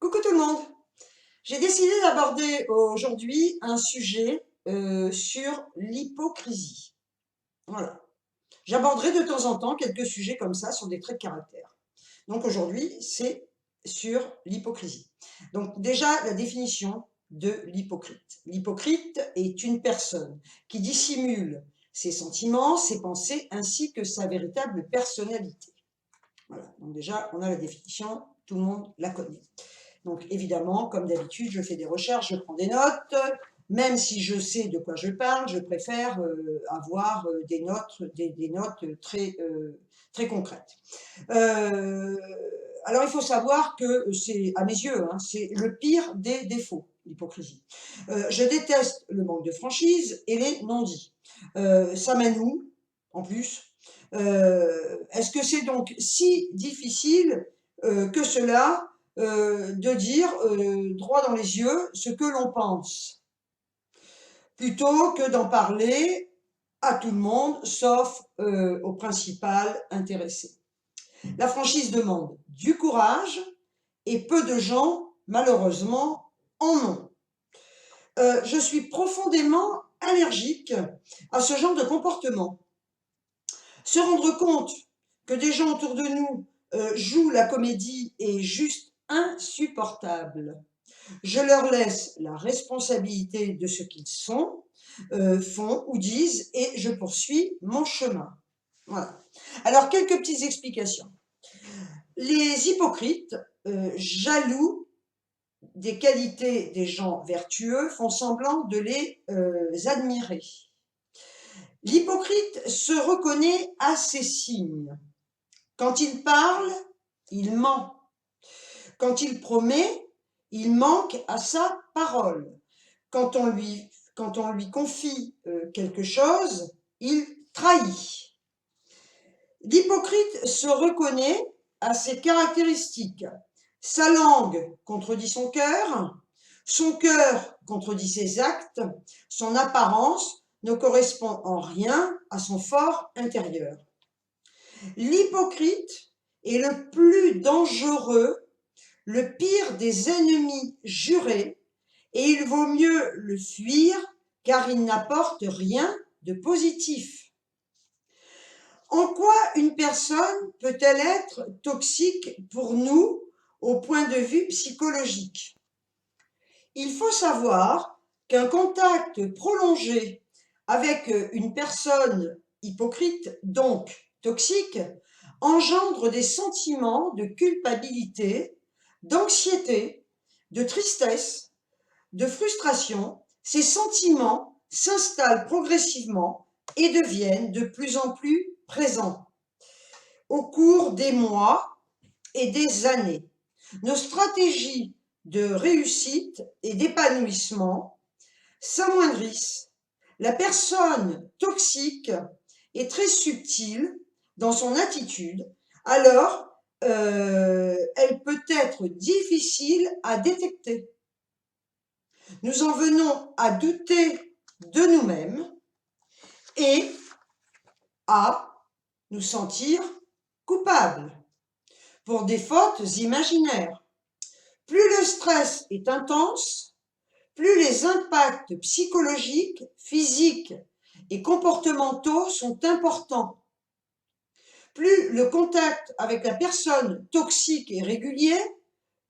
Coucou tout le monde! J'ai décidé d'aborder aujourd'hui un sujet sur l'hypocrisie. Voilà. J'aborderai de temps en temps quelques sujets comme ça sur des traits de caractère. Donc aujourd'hui, c'est sur l'hypocrisie. Donc déjà, la définition de l'hypocrite. L'hypocrite est une personne qui dissimule ses sentiments, ses pensées, ainsi que sa véritable personnalité. Voilà. Donc déjà, on a la définition, tout le monde la connaît. Donc évidemment, comme d'habitude, je fais des recherches, je prends des notes. Même si je sais de quoi je parle, je préfère avoir des notes très concrètes. Alors il faut savoir que c'est, à mes yeux, hein, c'est le pire des défauts, l'hypocrisie. Je déteste le manque de franchise et les non-dits. Ça mène où, en plus? Est-ce que c'est donc si difficile que cela de dire droit dans les yeux ce que l'on pense, plutôt que d'en parler à tout le monde, sauf au principal intéressé. La franchise demande du courage et peu de gens, malheureusement, en ont. Je suis profondément allergique à ce genre de comportement. Se rendre compte que des gens autour de nous jouent la comédie est juste insupportable. Je leur laisse la responsabilité de ce qu'ils sont, font ou disent et je poursuis mon chemin. Voilà. Alors, quelques petites explications. Les hypocrites, jaloux des qualités des gens vertueux, font semblant de les admirer. L'hypocrite se reconnaît à ces signes. Quand il parle, il ment. Quand il promet, il manque à sa parole. Quand on lui confie quelque chose, il trahit. L'hypocrite se reconnaît à ses caractéristiques. Sa langue contredit son cœur contredit ses actes, son apparence ne correspond en rien à son fort intérieur. L'hypocrite est le plus dangereux, le pire des ennemis jurés, et il vaut mieux le fuir car il n'apporte rien de positif. En quoi une personne peut-elle être toxique pour nous au point de vue psychologique? Il faut savoir qu'un contact prolongé avec une personne hypocrite, donc toxique, engendre des sentiments de culpabilité, d'anxiété, de tristesse, de frustration. Ces sentiments s'installent progressivement et deviennent de plus en plus présents au cours des mois et des années. Nos stratégies de réussite et d'épanouissement s'amoindrissent. La personne toxique est très subtile dans son attitude, alors elle peut être difficile à détecter. Nous en venons à douter de nous-mêmes et à nous sentir coupables pour des fautes imaginaires. Plus le stress est intense, plus les impacts psychologiques, physiques et comportementaux sont importants. Plus le contact avec la personne toxique est régulier,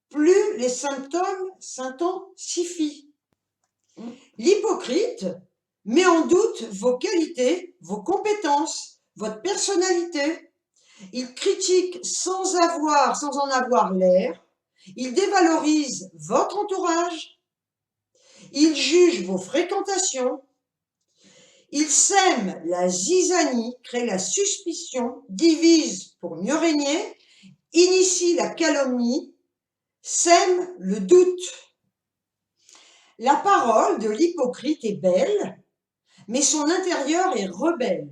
plus les symptômes s'intensifient. L'hypocrite met en doute vos qualités, vos compétences, votre personnalité. Il critique sans en avoir l'air. Il dévalorise votre entourage. Il juge vos fréquentations. Il sème la zizanie, crée la suspicion, divise pour mieux régner, initie la calomnie, sème le doute. La parole de l'hypocrite est belle, mais son intérieur est rebelle.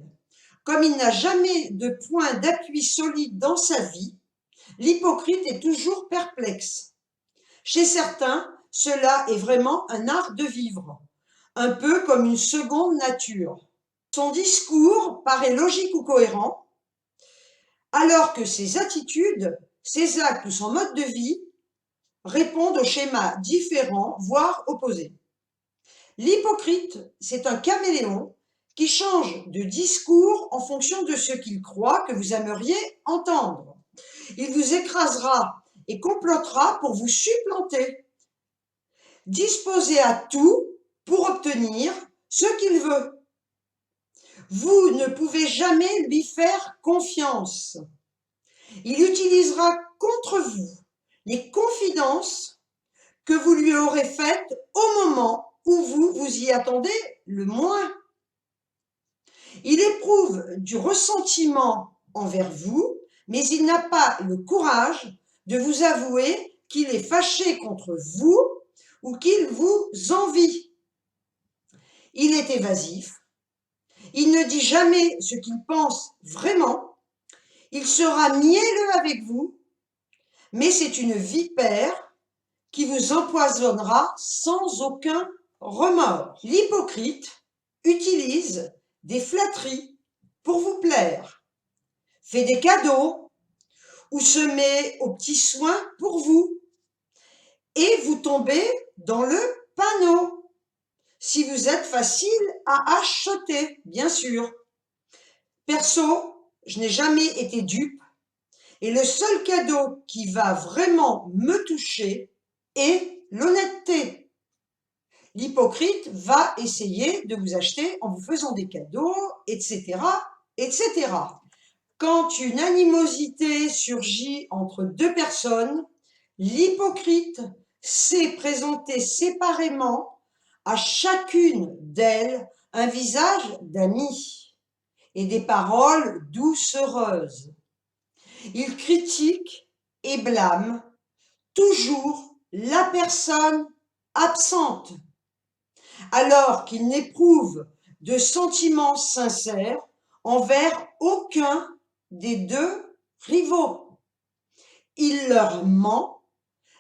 Comme il n'a jamais de point d'appui solide dans sa vie, l'hypocrite est toujours perplexe. Chez certains, cela est vraiment un art de vivre, un peu comme une seconde nature. Son discours paraît logique ou cohérent, alors que ses attitudes, ses actes ou son mode de vie répondent aux schémas différents, voire opposés. L'hypocrite, c'est un caméléon qui change de discours en fonction de ce qu'il croit que vous aimeriez entendre. Il vous écrasera et complotera pour vous supplanter, disposé à tout pour obtenir ce qu'il veut. Vous ne pouvez jamais lui faire confiance. Il utilisera contre vous les confidences que vous lui aurez faites au moment où vous vous y attendez le moins. Il éprouve du ressentiment envers vous, mais il n'a pas le courage de vous avouer qu'il est fâché contre vous ou qu'il vous envie. Il est évasif, il ne dit jamais ce qu'il pense vraiment, il sera mielleux avec vous, mais c'est une vipère qui vous empoisonnera sans aucun remords. L'hypocrite utilise des flatteries pour vous plaire, fait des cadeaux ou se met aux petits soins pour vous, et vous tombez dans le panneau, si vous êtes facile à acheter, bien sûr. Perso, je n'ai jamais été dupe, et le seul cadeau qui va vraiment me toucher est l'honnêteté. L'hypocrite va essayer de vous acheter en vous faisant des cadeaux, etc., etc. Quand une animosité surgit entre deux personnes, l'hypocrite sait présenter séparément à chacune d'elles un visage d'ami et des paroles doucereuses. Il critique et blâme toujours la personne absente, alors qu'il n'éprouve de sentiments sincères envers aucun des deux rivaux. Il leur ment,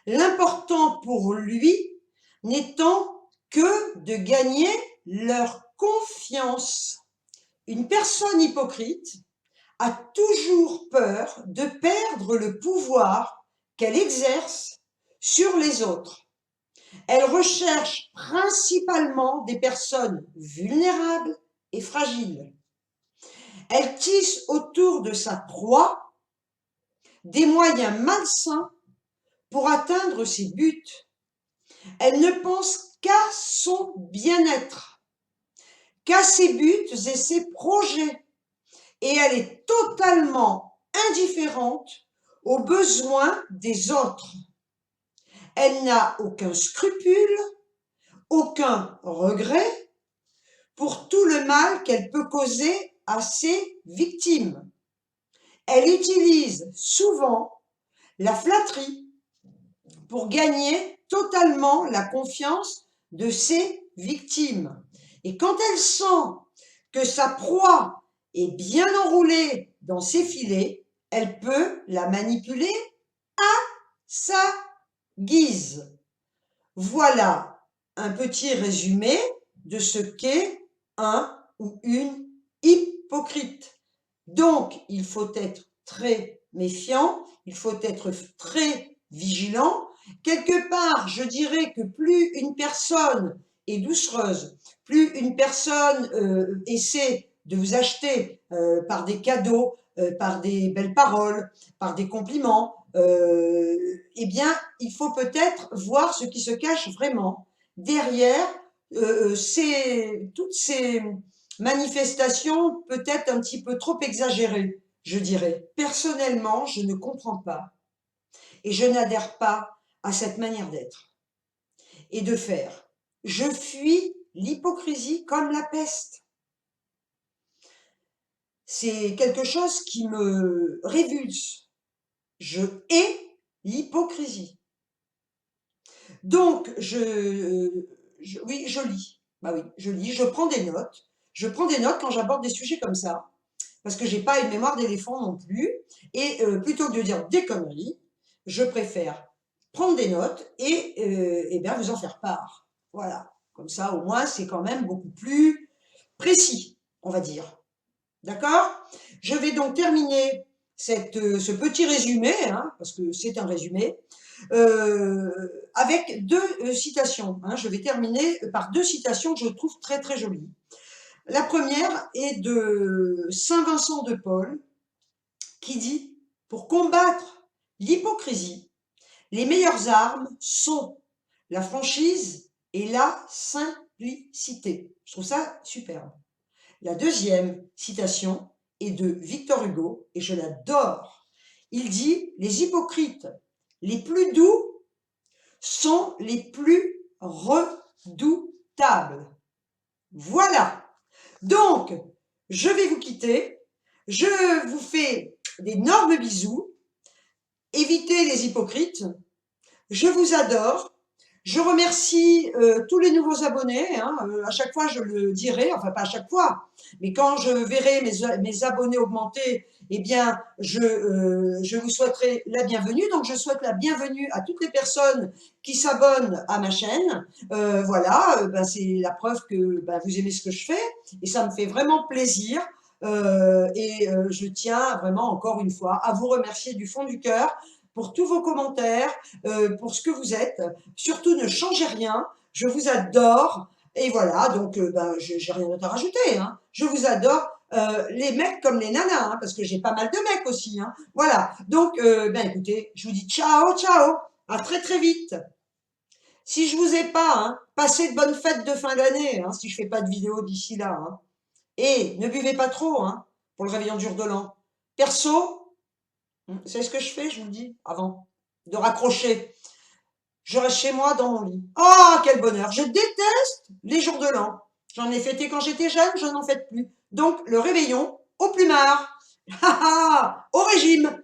l'important pour lui n'étant que de gagner leur confiance. Une personne hypocrite a toujours peur de perdre le pouvoir qu'elle exerce sur les autres. Elle recherche principalement des personnes vulnérables et fragiles. Elle tisse autour de sa proie des moyens malsains pour atteindre ses buts. Elle ne pense qu'à son bien-être, qu'à ses buts et ses projets, et elle est totalement indifférente aux besoins des autres. Elle n'a aucun scrupule, aucun regret pour tout le mal qu'elle peut causer à ses victimes. Elle utilise souvent la flatterie pour gagner totalement la confiance de ses victimes. Et quand elle sent que sa proie est bien enroulée dans ses filets, elle peut la manipuler à sa guise. Voilà un petit résumé de ce qu'est un ou une hypocrite. Donc, il faut être très méfiant, il faut être très vigilant. Quelque part, je dirais que plus une personne est doucereuse, plus une personne essaie de vous acheter par des cadeaux, par des belles paroles, par des compliments, eh bien, il faut peut-être voir ce qui se cache vraiment derrière toutes ces manifestations peut-être un petit peu trop exagérées, je dirais. Personnellement, je ne comprends pas et je n'adhère pas à cette manière d'être et de faire. Je fuis l'hypocrisie comme la peste. C'est quelque chose qui me révulse. Je hais l'hypocrisie. Donc, oui, je lis. Bah oui, je lis, je prends des notes. Je prends des notes quand j'aborde des sujets comme ça, parce que j'ai pas une mémoire d'éléphant non plus. Et plutôt que de dire des conneries, je préfère prendre des notes et bien vous en faire part. Voilà. Comme ça, au moins, c'est quand même beaucoup plus précis, on va dire. D'accord? Je vais donc terminer ce petit résumé, hein, parce que c'est un résumé, avec deux citations. Hein. Je vais terminer par deux citations que je trouve très très jolies. La première est de Saint Vincent de Paul, qui dit « Pour combattre l'hypocrisie, les meilleures armes sont la franchise et la simplicité. » Je trouve ça superbe. La deuxième citation est de Victor Hugo, et je l'adore. Il dit « Les hypocrites les plus doux sont les plus redoutables. » Voilà. Donc, je vais vous quitter. Je vous fais d'énormes bisous. Évitez les hypocrites. Je vous adore. Je remercie tous les nouveaux abonnés. Hein. À chaque fois, je le dirai. Enfin, pas à chaque fois. Mais quand je verrai mes abonnés augmenter, eh bien, je vous souhaiterai la bienvenue. Donc, je souhaite la bienvenue à toutes les personnes qui s'abonnent à ma chaîne. Voilà, ben, c'est la preuve que ben, vous aimez ce que je fais. Et ça me fait vraiment plaisir. Je tiens vraiment encore une fois à vous remercier du fond du cœur pour tous vos commentaires, pour ce que vous êtes. Surtout, ne changez rien. Je vous adore. Et voilà, donc ben, j'ai rien d'autre à rajouter. Hein. Je vous adore, les mecs comme les nanas, hein, parce que j'ai pas mal de mecs aussi. Hein. Voilà, donc ben écoutez, je vous dis ciao, ciao, à très très vite. Si je vous ai pas, hein, passé de bonnes fêtes de fin d'année, hein, si je fais pas de vidéo d'ici là. Hein. Et ne buvez pas trop hein, pour le réveillon du jour de l'an. Perso, c'est ce que je fais, je vous le dis, avant de raccrocher. Je reste chez moi dans mon lit. Ah, quel bonheur! Je déteste les jours de l'an. J'en ai fêté quand j'étais jeune, je n'en fête plus. Donc, le réveillon au plumard. Au régime.